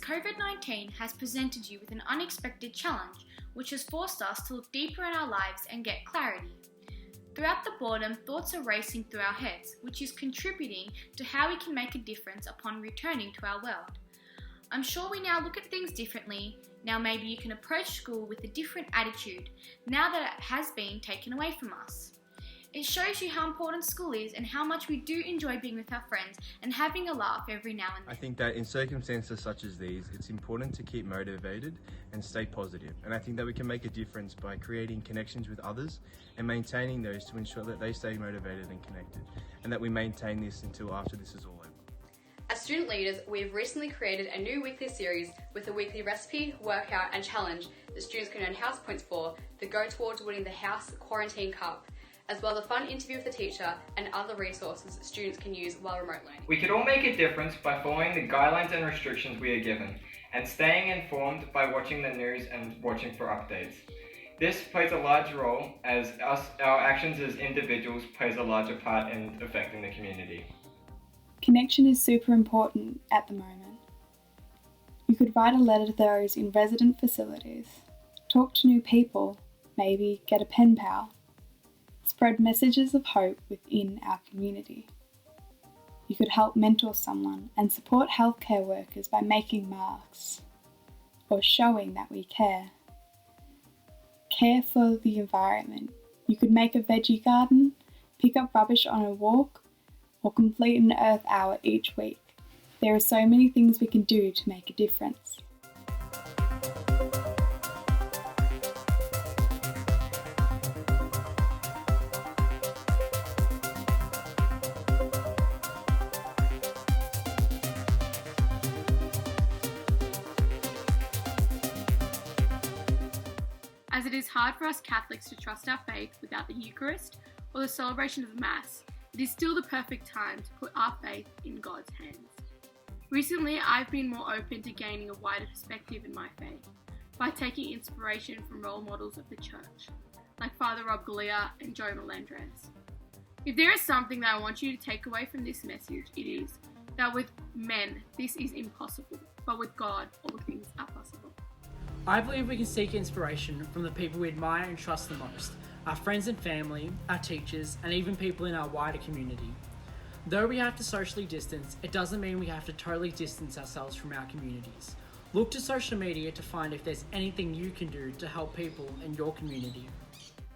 COVID-19 has presented you with an unexpected challenge, which has forced us to look deeper in our lives and get clarity. Throughout the boredom, thoughts are racing through our heads, which is contributing to how we can make a difference upon returning to our world. I'm sure we now look at things differently. Now maybe you can approach school with a different attitude, now that it has been taken away from us. It shows you how important school is and how much we do enjoy being with our friends and having a laugh every now and then. I think that in circumstances such as these, it's important to keep motivated and stay positive. And I think that we can make a difference by creating connections with others and maintaining those to ensure that they stay motivated and connected, and that we maintain this until after this is all over. As student leaders, we have recently created a new weekly series with a weekly recipe, workout and challenge that students can earn house points for that go towards winning the House Quarantine Cup, as well as a fun interview with the teacher and other resources students can use while remote learning. We could all make a difference by following the guidelines and restrictions we are given, and staying informed by watching the news and watching for updates. This plays a large role as our actions as individuals plays a larger part in affecting the community. Connection is super important at the moment. You could write a letter to those in resident facilities, talk to new people, maybe get a pen pal. Spread messages of hope within our community. You could help mentor someone and support healthcare workers by making masks or showing that we care. Care for the environment. You could make a veggie garden, pick up rubbish on a walk, or complete an earth hour each week. There are so many things we can do to make a difference. As it is hard for us Catholics to trust our faith without the Eucharist or the celebration of Mass, it is still the perfect time to put our faith in God's hands. Recently, I've been more open to gaining a wider perspective in my faith by taking inspiration from role models of the Church, like Father Rob Galea and Joe Melendres. If there is something that I want you to take away from this message, it is that with men, this is impossible, but with God, all things are possible. I believe we can seek inspiration from the people we admire and trust the most, our friends and family, our teachers, and even people in our wider community. Though we have to socially distance, it doesn't mean we have to totally distance ourselves from our communities. Look to social media to find if there's anything you can do to help people in your community.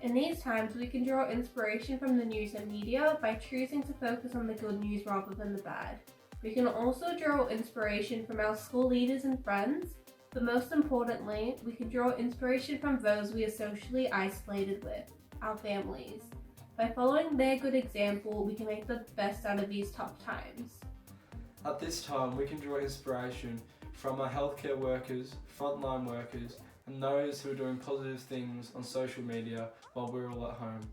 In these times, we can draw inspiration from the news and media by choosing to focus on the good news rather than the bad. We can also draw inspiration from our school leaders and friends, but most importantly, we can draw inspiration from those we are socially isolated with, our families. By following their good example, we can make the best out of these tough times. At this time, we can draw inspiration from our healthcare workers, frontline workers, and those who are doing positive things on social media while we're all at home.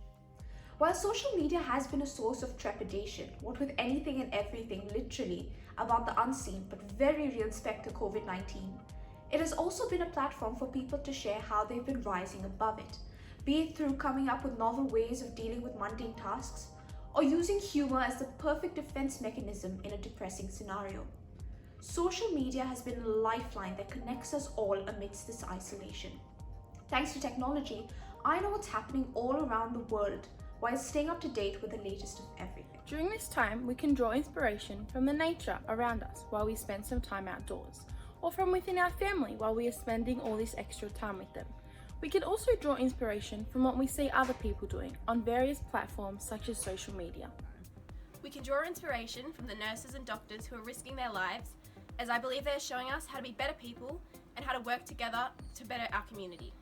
While social media has been a source of trepidation, what with anything and everything literally about the unseen but very real spectre COVID-19, it has also been a platform for people to share how they've been rising above it, be it through coming up with novel ways of dealing with mundane tasks, or using humor as the perfect defense mechanism in a depressing scenario. Social media has been a lifeline that connects us all amidst this isolation. Thanks to technology, I know what's happening all around the world while staying up to date with the latest of everything. During this time, we can draw inspiration from the nature around us while we spend some time outdoors, or from within our family while we are spending all this extra time with them. We can also draw inspiration from what we see other people doing on various platforms such as social media. We can draw inspiration from the nurses and doctors who are risking their lives, as I believe they are showing us how to be better people and how to work together to better our community.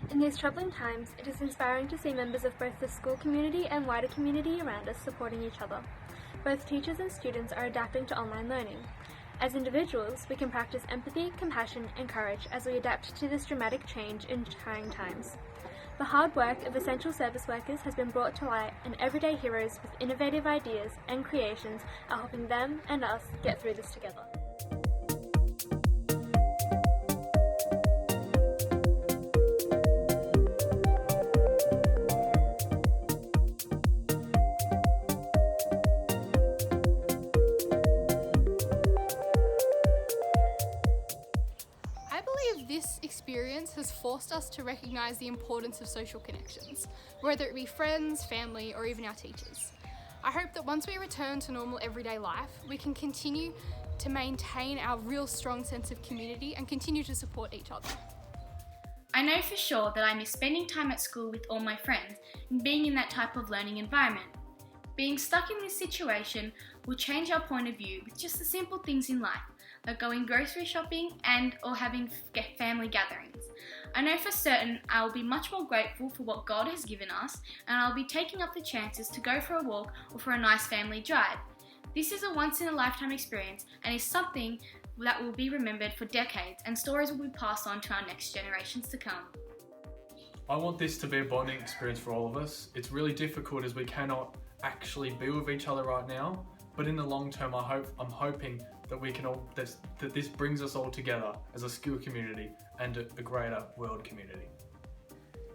In these troubling times, it is inspiring to see members of both the school community and wider community around us supporting each other. Both teachers and students are adapting to online learning. As individuals, we can practice empathy, compassion, and courage as we adapt to this dramatic change in trying times. The hard work of essential service workers has been brought to light, and everyday heroes with innovative ideas and creations are helping them and us get through this together. has forced us to recognise the importance of social connections, whether it be friends, family, or even our teachers. I hope that once we return to normal everyday life, we can continue to maintain our real strong sense of community and continue to support each other. I know for sure that I miss spending time at school with all my friends and being in that type of learning environment. Being stuck in this situation will change our point of view with just the simple things in life, like going grocery shopping and or having family gatherings. I know for certain I will be much more grateful for what God has given us, and I'll be taking up the chances to go for a walk or for a nice family drive. This is a once-in-a-lifetime experience and is something that will be remembered for decades, and stories will be passed on to our next generations to come. I want this to be a bonding experience for all of us. It's really difficult as we cannot actually be with each other right now, but in the long term I'm hoping that we can all that this brings us all together as a school community and a greater world community.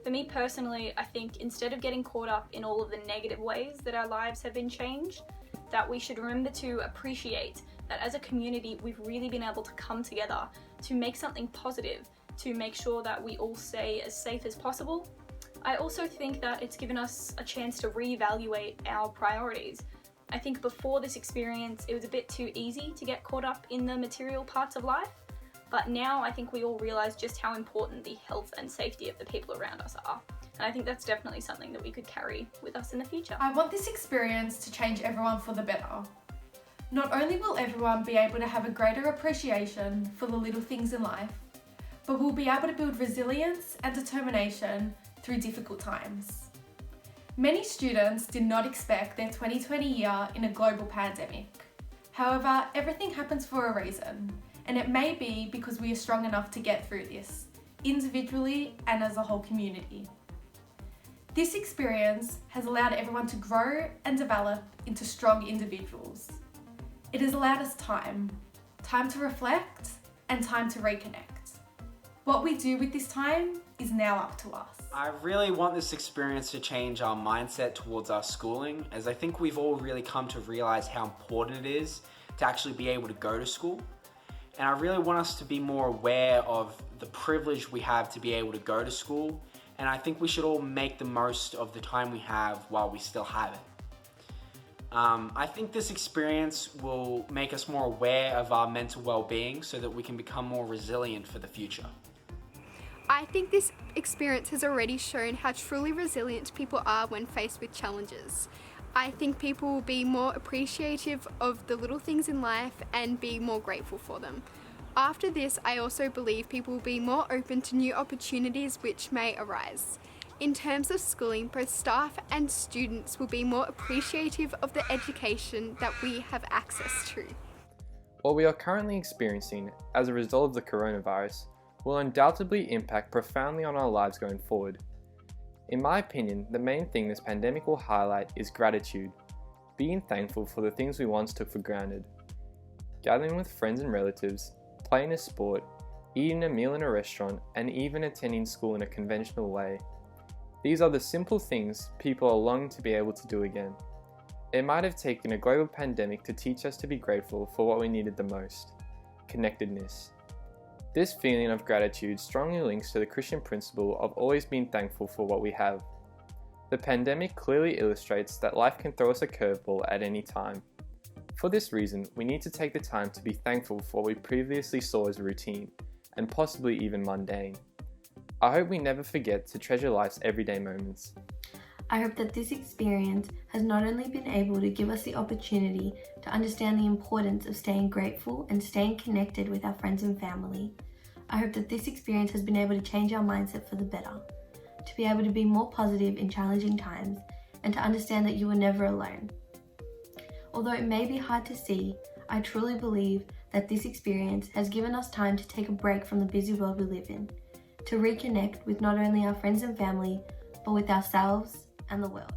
For me personally, I think instead of getting caught up in all of the negative ways that our lives have been changed, that we should remember to appreciate that as a community we've really been able to come together to make something positive, to make sure that we all stay as safe as possible. I also think that it's given us a chance to reevaluate our priorities. I think before this experience it was a bit too easy to get caught up in the material parts of life, but now I think we all realise just how important the health and safety of the people around us are. And I think that's definitely something that we could carry with us in the future. I want this experience to change everyone for the better. Not only will everyone be able to have a greater appreciation for the little things in life, but we'll be able to build resilience and determination through difficult times. Many students did not expect their 2020 year in a global pandemic. However, everything happens for a reason, and it may be because we are strong enough to get through this, individually and as a whole community. This experience has allowed everyone to grow and develop into strong individuals. It has allowed us time to reflect and time to reconnect. What we do with this time is now up to us. I really want this experience to change our mindset towards our schooling, as I think we've all really come to realise how important it is to actually be able to go to school. And I really want us to be more aware of the privilege we have to be able to go to school, and I think we should all make the most of the time we have while we still have it. I think this experience will make us more aware of our mental well-being so that we can become more resilient for the future. I think this experience has already shown how truly resilient people are when faced with challenges. I think people will be more appreciative of the little things in life and be more grateful for them. After this, I also believe people will be more open to new opportunities which may arise. In terms of schooling, both staff and students will be more appreciative of the education that we have access to. What we are currently experiencing as a result of the coronavirus will undoubtedly impact profoundly on our lives going forward. In my opinion, the main thing this pandemic will highlight is gratitude, being thankful for the things we once took for granted. Gathering with friends and relatives, playing a sport, eating a meal in a restaurant, and even attending school in a conventional way. These are the simple things people are longing to be able to do again. It might have taken a global pandemic to teach us to be grateful for what we needed the most: connectedness. This feeling of gratitude strongly links to the Christian principle of always being thankful for what we have. The pandemic clearly illustrates that life can throw us a curveball at any time. For this reason, we need to take the time to be thankful for what we previously saw as routine, and possibly even mundane. I hope we never forget to treasure life's everyday moments. I hope that this experience has not only been able to give us the opportunity to understand the importance of staying grateful and staying connected with our friends and family. I hope that this experience has been able to change our mindset for the better, to be able to be more positive in challenging times, and to understand that you are never alone. Although it may be hard to see, I truly believe that this experience has given us time to take a break from the busy world we live in, to reconnect with not only our friends and family, but with ourselves and the world.